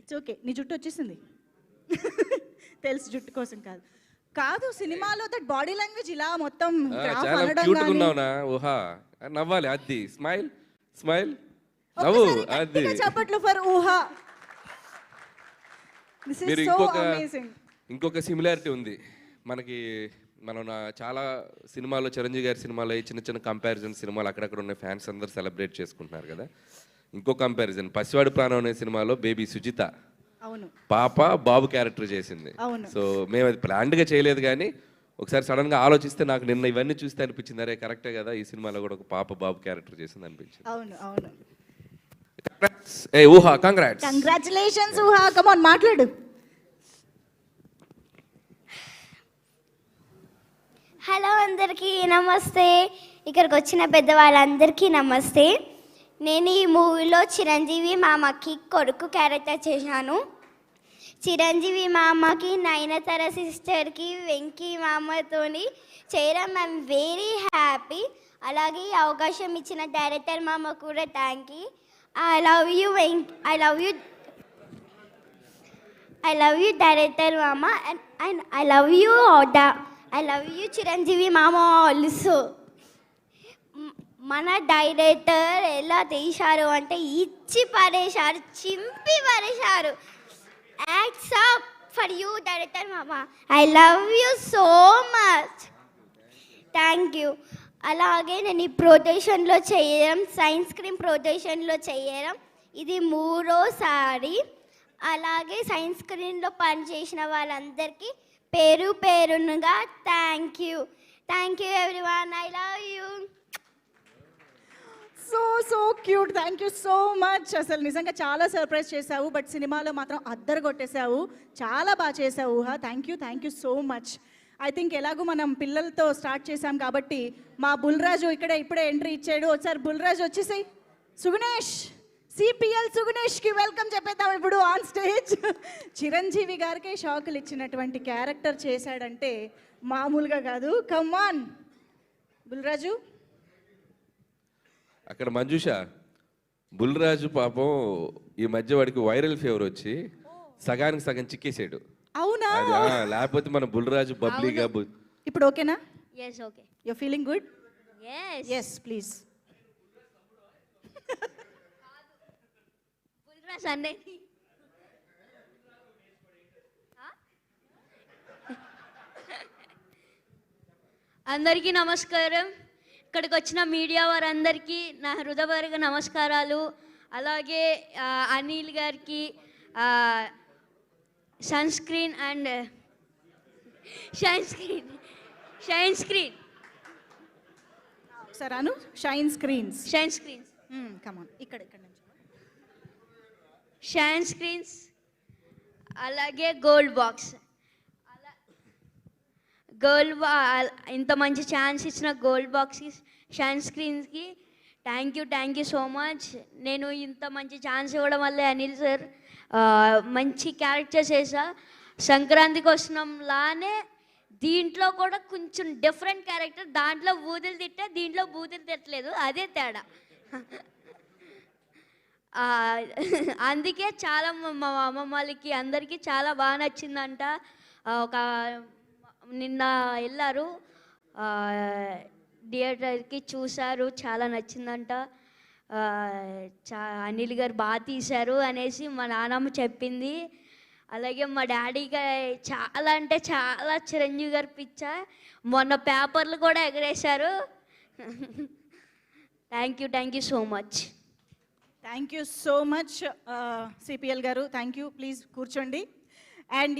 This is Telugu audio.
ఇట్స్ ఓకే, నీ జుట్టు వచ్చేసింది. తెలుసు, జుట్టు కోసం కాదు. కాదు, సినిమాలో దట్ బాడీ లాంగ్వేజ్ ఇలా మొత్తం గ్రాఫ్ చాలా అనడం క్యూట్ గా గానీ ఉన్నావునా. ఊహా నవ్వాలి, అది స్మైల్ స్మైల్ నవ్వు అది. చప్పట్లు ఫర్ ఊహా. దిస్ మీరు ఇస్ సో అమేజింగ్. ఇంకొక సిమిలారిటీ ఉంది మనకి. మనం చాలా సినిమాలో చిరంజీవి గారి సినిమాలో చిన్న చిన్న కంపారిజన్ సినిమాలు అక్కడక్కడ ఉన్న ఫ్యాన్స్ అందరు సెలబ్రేట్ చేసుకుంటున్నారు కదా. ఇంకో కంపారిజన్ పసివాడి ప్రాణం అనే సినిమాలో బేబీ సుజిత అవును పాప బాబు క్యారెక్టర్ చేసింది. అవును. సో మేము అది ప్లాన్డ్గా చేయలేదు, కానీ ఒకసారి సడన్గా ఆలోచిస్తే నాకు నిన్న ఇవన్నీ చూస్తే అనిపించింది, అరే కరెక్టే కదా, ఈ సినిమాలో కూడా ఒక పాప బాబు క్యారెక్టర్ చేసింది అనిపించింది. అవును అవును. ఏ ఊహా, కంగ్రాట్స్. కంగ్రాచులేషన్స్ ఊహా, కమ్ ఆన్ మాట్లాడు. హలో అందరికీ నమస్తే. ఇక్కడికి వచ్చిన పెద్దవాళ్ళందరికీ నమస్తే. నేను ఈ మూవీలో చిరంజీవి మామకి కొడుకు క్యారెక్టర్ చేశాను. చిరంజీవి మామకి నయనతార సిస్టర్కి వెంకీ మామతోని చేయడం ఐఎమ్ వెరీ హ్యాపీ. అలాగే ఈ అవకాశం ఇచ్చిన డైరెక్టర్ మామ కూడా thank you. I love you director మామ and I love you Chiranjeevi మామ ఆల్సో. మన డైరెక్టర్ ఎలా తీశారు అంటే ఇచ్చి పడేశారు, చింపి పడేశారు. Acts up for you director మామ. I love you so much, thank you. అలాగే నేను ఈ ప్రొడక్షన్లో చేయడం, సైన్స్ స్క్రీన్ ప్రొడక్షన్లో చేయడం ఇది 3వ సారి. అలాగే సైన్స్ స్క్రీన్లో పనిచేసిన వాళ్ళందరికీ పేరు పేరునుగా thank you everyone. I love you. So cute, thank you so much. అసలు నిజంగా చాలా సర్ప్రైజ్ చేసావు, బట్ సినిమాలో మాత్రం అద్దరు కొట్టేశావు. చాలా బాగా చేసావు ఊహా. Thank you so much. I think ఎలాగో మనం పిల్లలతో స్టార్ట్ చేసాం కాబట్టి మా బుల్రాజు ఇప్పుడే ఎంట్రీ ఇచ్చాడు. ఒకసారి బుల్రాజు వచ్చేసి సుగుణేష్, సిపిఎల్ సుగుణేష్కి వెల్కమ్ చెప్పేద్దాం ఇప్పుడు ఆన్ స్టేజ్. చిరంజీవి గారికి షాకులు ఇచ్చినటువంటి క్యారెక్టర్ చేశాడంటే మామూలుగా కాదు. Come on Bulraju. అక్కడ మంజుష, బుల్రాజు పాపం ఈ మధ్య వాడికి వైరల్ ఫీవర్ వచ్చి సగానికి సగం చిక్కేసాడు. అవునా? లేకపోతే మన బుల్రాజు బబ్లీగా. ఇప్పుడు ఓకేనా? Yes okay. You feeling good? Yes please. Bulraj అన్నే అందరికీ నమస్కారం. ఇక్కడికి వచ్చిన మీడియా వారందరికీ నా హృదయపూర్వక నమస్కారాలు. అలాగే అనిల్ గారికి, షైన్ స్క్రీన్ సరాను షైన్ స్క్రీన్స్ కమ్ ఆన్ ఇక్కడ నుంచి షైన్ స్క్రీన్స్, అలాగే గోల్డ్ బాక్స్, ఇంత మంచి ఛాన్స్ ఇచ్చిన గోల్డ్ బాక్స్కి, షైన్ స్క్రీన్స్కి థ్యాంక్ యూ సో మచ్. నేను ఇంత మంచి ఛాన్స్ ఇవ్వడం వల్లే అనిల్ సార్ మంచి క్యారెక్టర్ చేసా. సంక్రాంతికి వస్తున్నాంలానే దీంట్లో కూడా కొంచెం డిఫరెంట్ క్యారెక్టర్. దాంట్లో బూతులు తిట్టా, దీంట్లో బూతులు తిట్టలేదు, అదే తేడా. అందుకే చాలా మా అమ్మమ్మలకి అందరికీ చాలా బాగా నచ్చిందంట. ఒక నిన్న వెళ్ళారు థియేటర్కి, చూశారు, చాలా నచ్చిందంట. అనిల్ గారు బాగా తీశారు అనేసి మా నాన్నమ్మ చెప్పింది. అలాగే మా డాడీగా చాలా అంటే చాలా చిరంజీవి గారు పిచ్చ. మొన్న పేపర్లు కూడా ఎగరేశారు. Thank you so much. Thank you so much CPL గారు. Thank you. ప్లీజ్ కూర్చోండి. అండ్